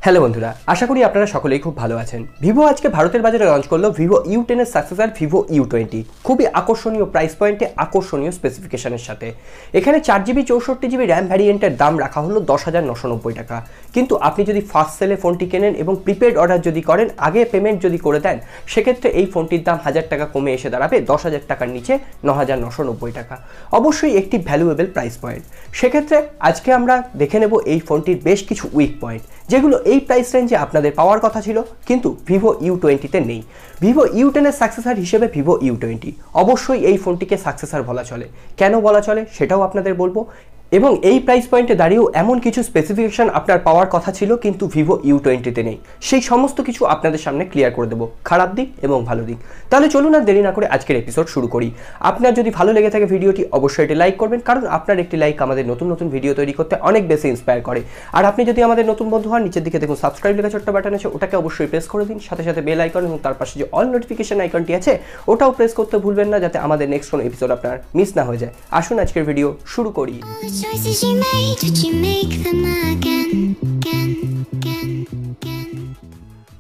Hello বন্ধুরা, আশা করি আপনারা সকলেই খুব ভালো আছেন। ভিভো আজকে ভারতের বাজারে লঞ্চ করলো ভিভো U10 এর সাকসেসর ভিভো U20, খুবই আকর্ষণীয় প্রাইস পয়েন্টে, আকর্ষণীয় স্পেসিফিকেশনের সাথে। এখানে 4GB 64GB র্যাম ভ্যারিয়েন্টের দাম রাখা হলো 10,990 টাকা। কিন্তু আপনি যদি ফার্স্ট সেলে ফোনটি কেনেন এবং প্রিপেড অর্ডার যদি করেন, আগে পেমেন্ট যদি করে দেন, সেক্ষেত্রে এই ফোনটির দাম 1000 টাকা কমে এসে দাঁড়াবে 10,000 টাকার নিচে 9,990 টাকা। অবশ্যই একটি ভ্যালুয়েবল প্রাইস পয়েন্ট। সেক্ষেত্রে আজকে আমরা দেখে নেব এই ফোনটির বেশ কিছু উইক পয়েন্ট, যেগুলো এই প্রাইস রেঞ্জে আপনাদের পাওয়ার কথা ছিল কিন্তু ভিভো U20-তে নেই। ভিভো U10 এর সাকসেসর হিসেবে ভিভো U20, অবশ্যই এই ফোনটিকে সাকসেসর বলা চলে। কেন বলা চলে সেটাও আপনাদের বলবো, এবং এই প্রাইস পয়েন্টে দাঁড়িয়েও এমন কিছু স্পেসিফিকেশন আপনার পাওয়ার কথা ছিল কিন্তু ভিভো U20-তে নেই। সেই সমস্ত কিছু আপনাদের সামনে ক্লিয়ার করে দেবো, খারাপ দিক এবং ভালো দিক। তাহলে চলুন আর দেরি না করে আজকের এপিসোড শুরু করি। আপনার যদি ভালো লেগে থাকে ভিডিওটি, অবশ্যই এটি লাইক করবেন, কারণ আপনার একটি লাইক আমাদের নতুন নতুন ভিডিও তৈরি করতে অনেক বেশি ইন্সপায়ার করে। আর আপনি যদি আমাদের নতুন বন্ধু হন, নিচের দিকে দেখুন সাবস্ক্রাইব লেখা ছোট্ট বাটন আছে, ওটাকে অবশ্যই প্রেস করে দিন। সাথে সাথে বেল আইকন এবং তার পাশে যে অল নোটিফিকেশন আইকনটি আছে ওটাও প্রেস করতে ভুলবেন না, যাতে আমাদের নেক্সট কোনো এপিসোড আপনার মিস না হয়ে যায়। আসুন আজকের ভিডিও শুরু করি।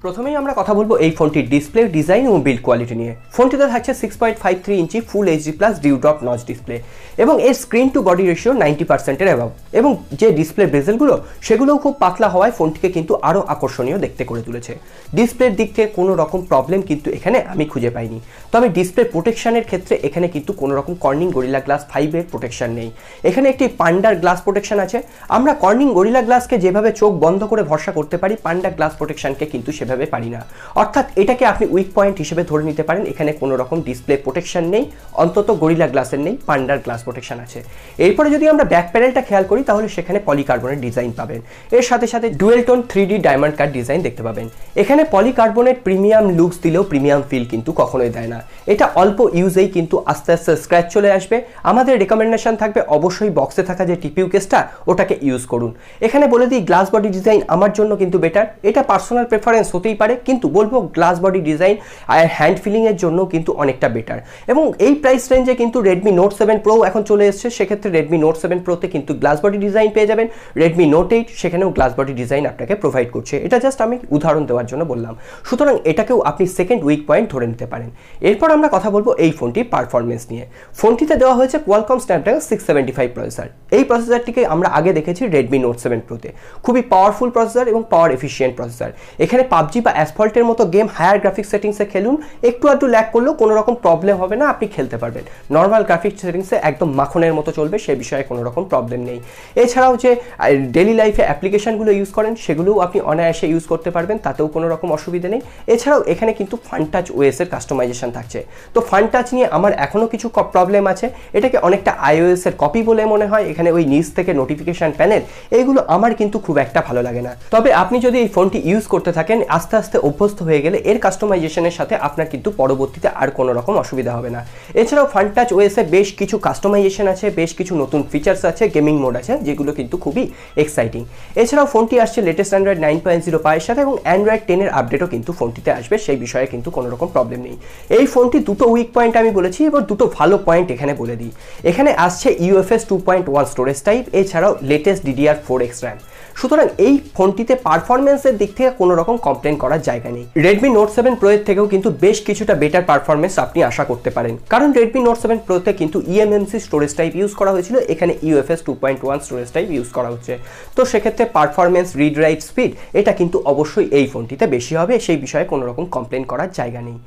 প্রথমেই আমরা কথা বলবো এই ফোনটির ডিসপ্লে, ডিজাইন এবং বিল্ড কোয়ালিটি নিয়ে। ফোনটিতে থাকছে 6.53 inch full HD plus dewdrop notch display, এবং এর স্ক্রিন টু বডি রেশিও 90%-এর অ্যাবাভ, এবং যে ডিসপ্লে বেজেলগুলো সেগুলোও খুব পাতলা হওয়ায় ফোনটিকে কিন্তু আরও আকর্ষণীয় দেখতে করে তুলেছে। ডিসপ্লের দিক থেকে কোনো রকম প্রবলেম কিন্তু এখানে আমি খুঁজে পাইনি। তবে ডিসপ্লে প্রোটেকশনের ক্ষেত্রে এখানে কিন্তু কোনো রকম কর্নিং গরিলা গ্লাস 5-এর প্রোটেকশন নেই। এখানে একটি পান্ডার গ্লাস প্রোটেকশন আছে। আমরা কর্নিং গরিলা গ্লাসকে যেভাবে চোখ বন্ধ করে ভরসা করতে পারি, পান্ডা গ্লাস প্রোটেকশনকে কিন্তু সেভাবে পারি না। অর্থাৎ এটাকে আপনি উইক পয়েন্ট হিসেবে ধরে নিতে পারেন। এখানে কোনো রকম ডিসপ্লে প্রোটেকশন নেই, অন্তত গরিলা গ্লাসের নেই, পান্ডার গ্লাস প্রোটেকশন আছে। এরপরে যদি আমরা ব্যাক প্যানেলটা খেয়াল করি, তাহলে সেখানে পলিকার্বনের ডিজাইন পাবেন। এর সাথে সাথে dual tone 3D diamond cut design দেখতে পাবেন। এখানে পলিকার্বনের প্রিমিয়াম লুকস দিলেও প্রিমিয়াম ফিল কিন্তু কখনোই দেয় না। এটা অল্প ইউজেই কিন্তু আস্তে আস্তে স্ক্র্যাচ চলে আসবে। আমাদের রেকমেন্ডেশন থাকবে অবশ্যই বক্সে থাকা যে টিপিউ কেসটা ওটাকে ইউজ করুন। এখানে বলে দিই, গ্লাস বডি ডিজাইন আমার জন্য কিন্তু বেটার। এটা পার্সোনাল প্রেফারেন্স হতেই পারে, কিন্তু বলবো গ্লাস বডি ডিজাইন আর হ্যান্ড ফিলিংয়ের জন্য কিন্তু অনেকটা বেটার। এবং এই প্রাইস রেঞ্জে কিন্তু রেডমি নোট 7 প্রো এখন চলে এসছে। সেক্ষেত্রে রেডমি নোট 7 প্রোতে কিন্তু গ্লাস বডি ডিজাইন পেয়ে যাবেন। রেডমি নোট 8 সেখানেও গ্লাস বডি ডিজাইন আপনাকে প্রোভাইড করছে। এটা জাস্ট আমি উদাহরণ দেওয়ার জন্য বললাম। সুতরাং এটাকেও আপনি সেকেন্ড উইক পয়েন্ট ধরে নিতে পারেন। এরপর আমরা কথা বলবো এই ফোনটির পারফরমেন্স নিয়ে। ফোনটিতে দেওয়া হয়েছে কোয়ালকম স্ন্যাপড্রাগন 675 প্রসেসর। এই প্রসেসরটিকে আমরা আগে দেখেছি রেডমি নোট 7 প্রোতে। খুবই পাওয়ারফুল প্রসেসর এবং পাওয়ার এফিশিয়েন্ট প্রসেসর। এখানে পাবজি বা অ্যাসফল্টের মতো গেম হায়ার গ্রাফিক্স সেটিংসে খেলুন, একটু আধটু ল্যাগ করলেও কোনো রকম প্রবলেম হবে না, আপনি খেলতে পারবেন। নর্মাল গ্রাফিক্স সেটিংসে একদম মাখনের মতো চলবে, সে বিষয়ে কোনো রকম প্রবলেম নেই। এছাড়াও যে ডেলি লাইফে অ্যাপ্লিকেশনগুলো ইউজ করেন সেগুলোও আপনি অনায়াসে ইউজ করতে পারবেন, তাতেও কোনো রকম অসুবিধা নেই। এছাড়াও এখানে কিন্তু ফান টাচ ওএস এর কাস্টমাইজেশন থাকছে। তো ফান টাচ নিয়ে আমার এখনও কিছু প্রবলেম আছে। এটাকে অনেকটা iOS এর কপি বলে মনে হয়। এখানে ওই নিচ থেকে নোটিফিকেশন প্যানেল, এইগুলো আমার কিন্তু খুব একটা ভালো লাগে না। তবে আপনি যদি এই ফোনটি ইউজ করতে থাকেন, আস্তে আস্তে অভ্যস্ত হয়ে গেলে এর কাস্টমাইজেশনের সাথে আপনার কিন্তু পরবর্তীতে আর কোনো রকম অসুবিধা হবে না। এছাড়াও ফান টাচ ওএস এ বেশ কিছু কাস্টমাইজেশন আছে, বেশ কিছু নতুন ফিচার্স আছে, গেমিং মোড আছে, যেগুলো কিন্তু খুবই এক্সাইটিং। এছাড়াও ফোনটি আসছে লেটেস্ট অ্যান্ড্রয়েড 9.0 পায়ের সাথে, এবং অ্যান্ড্রয়েড 10 এর আপডেটও কিন্তু ফোনটিতে আসবে, সেই বিষয়ে কিন্তু কোনো রকম প্রবলেম নেই। এই ফোনটি দুটো উইক পয়েন্ট আমি বলেছি, এবার দুটো ভালো পয়েন্ট এখানে বলে দিই। এখানে আসছে UFS 2.1 স্টোরেজ টাইপ, এছাড়াও লেটেস্ট DDR4X RAM। সুতরাং এই ফোনটিতে পারফরমেন্সের দিক থেকে কোনো রকম কমপ্লেন করার জায়গা নেই। রেডমি নোট 7 প্রো এর থেকেও কিন্তু বেশ কিছুটা বেটার পারফরমেন্স আপনি আশা করতে পারেন, কারণ রেডমি নোট 7 প্রোতে কিন্তু eMMC স্টোরেজ টাইপ ইউজ করা হয়েছিল, এখানে UFS 2.1 স্টোরেজ টাইপ ইউজ করা হচ্ছে। তো সেক্ষেত্রে পারফরমেন্স, রিড রাইট স্পিড এটা কিন্তু অবশ্যই এই ফোনটিতে বেশি হবে, সেই বিষয়ে কোনো রকম কমপ্লেন করার জায়গা নেই।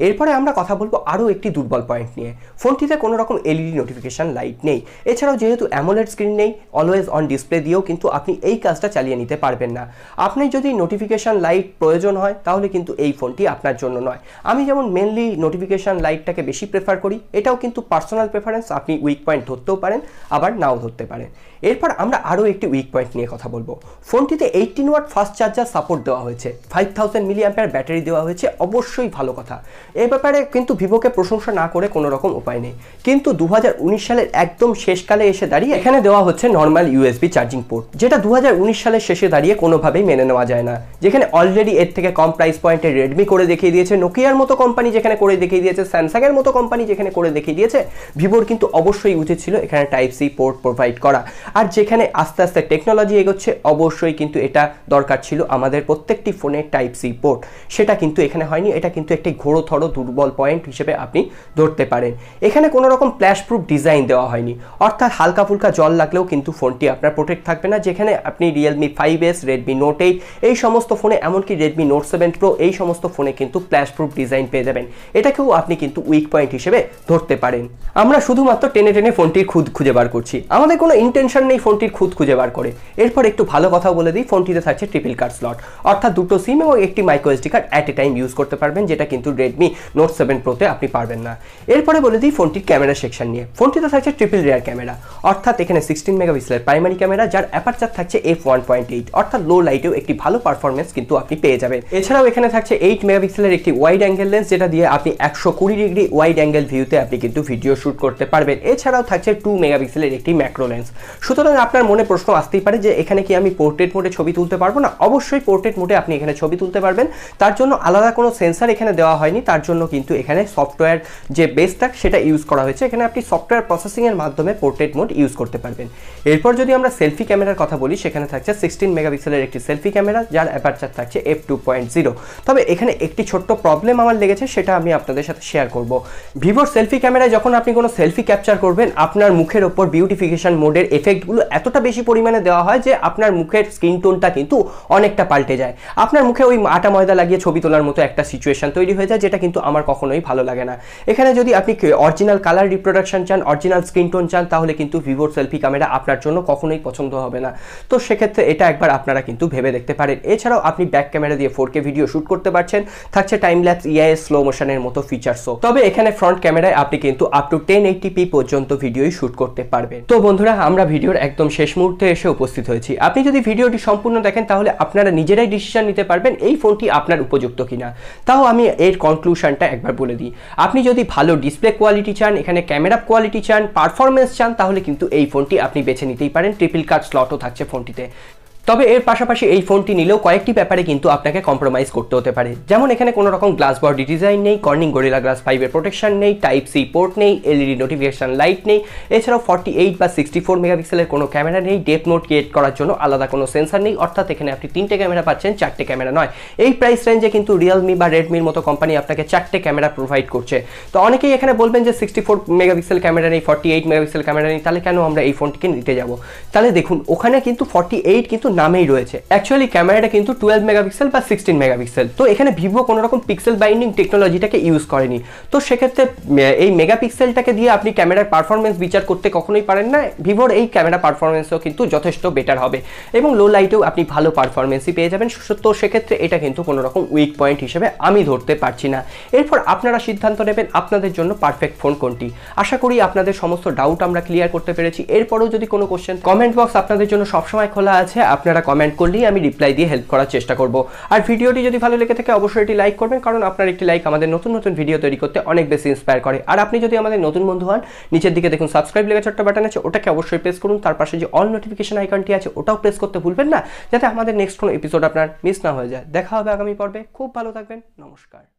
এরপরে আমরা কথা বলবো আরও একটি দুর্বল পয়েন্ট নিয়ে। ফোনটিতে কোনো রকম এলইডি নোটিফিকেশন লাইট নেই। এছাড়াও যেহেতু অ্যামোলেড স্ক্রিন নেই, অলওয়েজ অন ডিসপ্লে দিয়েও কিন্তু আপনি এই কাজটা চালিয়ে নিতে পারবেন না। আপনি যদি নোটিফিকেশন লাইট প্রয়োজন হয়, তাহলে কিন্তু এই ফোনটি আপনার জন্য নয়। আমি যেমন মেনলি নোটিফিকেশন লাইটটাকে বেশি প্রেফার করি, এটাও কিন্তু পার্সোনাল প্রেফারেন্স, আপনি উইক পয়েন্ট ধরতেও পারেন, আবার নাও ধরতে পারেন। এরপর আমরা আরও একটি উইক পয়েন্ট নিয়ে কথা বলবো। ফোনটিতে 18 ওয়াট ফাস্ট চার্জার সাপোর্ট দেওয়া হয়েছে, 5000 mAh ব্যাটারি দেওয়া হয়েছে, অবশ্যই ভালো কথা। এই ব্যাপারে কিন্তু ভিভোকে প্রশংসা না করে কোনো রকম উপায় নেই। কিন্তু 2019 সালের একদম শেষকালে এসে দাঁড়িয়ে এখানে দেওয়া হচ্ছে নর্মাল USB চার্জিং পোর্ট, যেটা 2019 সালের শেষে দাঁড়িয়ে কোনোভাবেই মেনে নেওয়া যায় না। যেখানে অলরেডি এর থেকে কম প্রাইস পয়েন্টে রেডমি করে দেখিয়ে দিয়েছে, নোকিয়ার মতো কোম্পানি যেখানে করে দেখিয়ে দিয়েছে, স্যামসাংয়ের মতো কোম্পানি যেখানে করে দেখিয়ে দিয়েছে, ভিভোর কিন্তু অবশ্যই উচিত ছিল এখানে টাইপ সি পোর্ট প্রোভাইড করা। আর যেখানে আস্তে আস্তে টেকনোলজি এগোচ্ছে অবশ্যই কিন্তু এটা দরকার ছিল আমাদের প্রত্যেকটি ফোনে টাইপ সি পোর্ট, সেটা কিন্তু এখানে হয়নি। এটা কিন্তু একটি ঘোরথর দুর্বল পয়েন্ট হিসেবে আপনি ধরতে পারেন। এখানে কোনো রকম ফ্ল্যাশ প্রুফ ডিজাইন দেওয়া হয়নি, অর্থাৎ হালকা ফুলকা জল লাগলেও কিন্তু ফোনটি আপনার প্রোটেক্ট থাকবে না। যেখানে আপনি রিয়েলমি 5S, রেডমি নোট 8 এই সমস্ত ফোনে, এমনকি রেডমি নোট 7 প্রো এই সমস্ত ফোনে কিন্তু ফ্ল্যাশ প্রুফ ডিজাইন পেয়ে যাবেন। এটাকেও আপনি কিন্তু উইক পয়েন্ট হিসেবে ধরতে পারেন। আমরা শুধুমাত্র টেনে টেনে ফোনটির খুঁত খুঁজে বার করছি, আমাদের কোনো ইন্টেনশন নেই ফোনটির খুঁত খুঁজে বার করে। এরপর একটু ভালো কথা বলে দিই, ফোনটিতে থাকছে ট্রিপল কার্ড স্লট, অর্থাৎ দুটো সিম এবং একটি micro SD card at a time use করতে পারবেন, যেটা কিন্তু রেডমি নোট 7 প্রোতে আপনি পারবেন না। এরপরে বলে দিই ফোনটির ক্যামেরা সেকশন নিয়ে। ফোনটিতে থাকছে ট্রিপল রিয়ার ক্যামেরা, অর্থাৎ এখানে 16 মেগাপিক্সেলের প্রাইমারি ক্যামেরা, যার অ্যাপারচার থাকছে f1.8, অর্থাৎ লো লাইটেও একটি ভালো পারফরমেন্স কিন্তু আপনি পেয়ে যাবেন। এছাড়াও এখানে থাকছে 8 মেগাপিক্সেলের একটি ওয়াইড অ্যাঙ্গেল লেন্স, যেটা দিয়ে আপনি 120 ডিগ্রি ওয়াইড অ্যাঙ্গেল ভিউতে আপনি কিন্তু ভিডিও শুট করতে পারবেন। এছাড়াও থাকছে 2 মেগাপিক্সেলের একটি ম্যাক্রো লেন্স। সুতরাং আপনার মনে প্রশ্ন আসতেই পারে যে এখানে কি আমি পোর্ট্রেট মোডে ছবি তুলতে পারবো না? অবশ্যই পোর্ট্রেট মোডে আপনি এখানে ছবি তুলতে পারবেন। তার জন্য আলাদা কোনো সেন্সার এখানে দেওয়া হয়নি, তার জন্য কিন্তু এখানে সফটওয়্যার যে বেসটা সেটা ইউজ করা হয়েছে। এখানে আপনি সফটওয়্যার প্রসেসিং এর মাধ্যমে পোর্ট্রেট মোড ইউজ করতে পারবেন। এরপর যদি আমরা সেলফি ক্যামেরার কথা বলি, সেখানে থাকছে 16 মেগাপিক্সেলের একটি সেলফি ক্যামেরা, যার অ্যাপারচার থাকছে f2.0। তবে এখানে একটি ছোট্ট প্রবলেম আমার লেগেছে, সেটা আমি আপনাদের সাথে শেয়ার করব। ভিভোর সেলফি ক্যামেরায় যখন আপনি কোনো সেলফি ক্যাপচার করবেন, আপনার মুখের ওপর বিউটিফিকেশন মোডের এফেক্টগুলো এতটা বেশি পরিমাণে দেওয়া হয় যে আপনার মুখের স্কিন টোনটা কিন্তু অনেকটা পাল্টে যায়। আপনার মুখে ওই আটা ময়দা লাগিয়ে ছবি তোলার মতো একটা সিচুয়েশন তৈরি হয়ে যায়, যেটা কিন্তু আমার কখনোই ভালো লাগে না। এখানে যদি আপনি অরিজিনাল কালার রিপ্রোডাকশন চান, অরিজিনাল স্কিন টোন চান, তাহলে কিন্তু ভিভোর সেলফি ক্যামেরা আপনার জন্য কখনোই পছন্দ হবে না। তো সেক্ষেত্রে এটা একবার আপনারা কিন্তু ভেবে দেখতে পারেন। এছাড়াও আপনি ব্যাক ক্যামেরা দিয়ে 4K ভিডিও শুট করতে পারছেন, থাকছে টাইম ল্যাপস, ইআইএস, স্লো মোশনের মতো ফিচারসও। তবে এখানে ফ্রন্ট ক্যামেরায় আপনি কিন্তু আপ টু 1080p পর্যন্ত ভিডিওই শুট করতে পারবেন। তো বন্ধুরা, আমরা ভিডিওর একদম শেষ মুহূর্তে এসে উপস্থিত হয়েছি। আপনি যদি ভিডিওটি সম্পূর্ণ দেখেন তাহলে আপনারা নিজেরাই ডিসিশন নিতে পারবেন এই ফোনটি আপনার উপযুক্ত কিনা। তাও আমি এর কনক্লুশনটা একবার বলে দিই। আপনি যদি ভালো ডিসপ্লে কোয়ালিটি চান, এখানে ক্যামেরা কোয়ালিটি চান, পারফরমেন্স চান, তাহলে কিন্তু এই ফোনটি আপনি বেছে নিতেই পারেন। ট্রিপল কার্ড স্লটও থাকছে ফোনটিতে। তবে এর পাশাপাশি এই ফোনটি নিলেও কয়েকটি ব্যাপারে কিন্তু আপনাকে কম্প্রোমাইজ করতে হতে পারে। যেমন এখানে কোনো রকম গ্লাস বডি ডিজাইন নেই, কর্নিং গরিলা গ্লাস 5 এর প্রোটেকশন নেই, টাইপ সি পোর্ট নেই, এলইডি নোটিফিকেশন লাইট নেই, এছাড়াও 48 বা 64 মেগাপিক্সেলের কোনো ক্যামেরা নেই, ডেপথ মোড ক্রিয়েট করার জন্য আলাদা কোনো সেন্সার নেই। অর্থাৎ এখানে আপনি 3টে ক্যামেরা পাচ্ছেন, 4টে ক্যামেরা নয়। এই প্রাইস রেঞ্জে কিন্তু রিয়েলমি বা রেডমির মতো কোম্পানি আপনাকে 4টে ক্যামেরা প্রোভাইড করছে। তো অনেকেই এখানে বলবেন যে 64 মেগাপিক্সেল ক্যামেরা নেই, 48 মেগাপিক্সেল ক্যামেরা নেই, তাহলে কেন আমরা এই ফোনটিকে নিতে যাব? তাহলে দেখুন, ওখানে কিন্তু 48 কিন্তু নামেই রয়েছে। অ্যাকচুয়ালি ক্যামেরাটা কিন্তু 12 মেগাপিক্সেল বা 16 মেগাপিক্সেল। তো এখানে ভিভো কোনো রকম পিক্সেল বাইন্ডিং টেকনোলজিটাকে ইউজ করেনি। তো সেক্ষেত্রে এই মেগাপিক্সেলটাকে দিয়ে আপনি ক্যামেরার পারফরমেন্স বিচার করতে কখনোই পারেন না। ভিভোর এই ক্যামেরা পারফরমেন্সও কিন্তু যথেষ্ট বেটার হবে এবং লো লাইটেও আপনি ভালো পারফরমেন্সই পেয়ে যাবেন। তো সেক্ষেত্রে এটা কিন্তু কোনো রকম উইক পয়েন্ট হিসেবে আমি ধরতে পারছি না। এরপর আপনারা সিদ্ধান্ত নেবেন আপনাদের জন্য পারফেক্ট ফোন কোনটি। আশা করি আপনাদের সমস্ত ডাউট আমরা ক্লিয়ার করতে পেরেছি। এরপরও যদি কোনো কোশ্চেন, কমেন্ট বক্স আপনাদের জন্য সবসময় খোলা আছে, আপনারা কমেন্ট করলেই আমি রিপ্লাই দিয়ে হেল্প করার চেষ্টা করব। আর ভিডিওটি যদি ভালো লেগে থাকে অবশ্যই এটি লাইক করবেন, কারণ আপনার একটি লাইক আমাদের নতুন নতুন ভিডিও তৈরি করতে অনেক বেশি ইন্সপায়ার করে। আর আপনি যদি আমাদের নতুন বন্ধু হন, নিচের দিকে দেখুন সাবস্ক্রাইব লেখা ছোট্ট বাটন আছে, ওটাকে অবশ্যই প্রেস করুন। তার পাশে যে অল নোটিফিকেশন আইকনটি আছে ওটাও প্রেস করতে ভুলবেন না, যাতে আমাদের নেক্সট কোনো এপিসোড আপনার মিস না হয়ে যায়। দেখা হবে আগামী পর্বে। খুব ভালো থাকবেন। নমস্কার।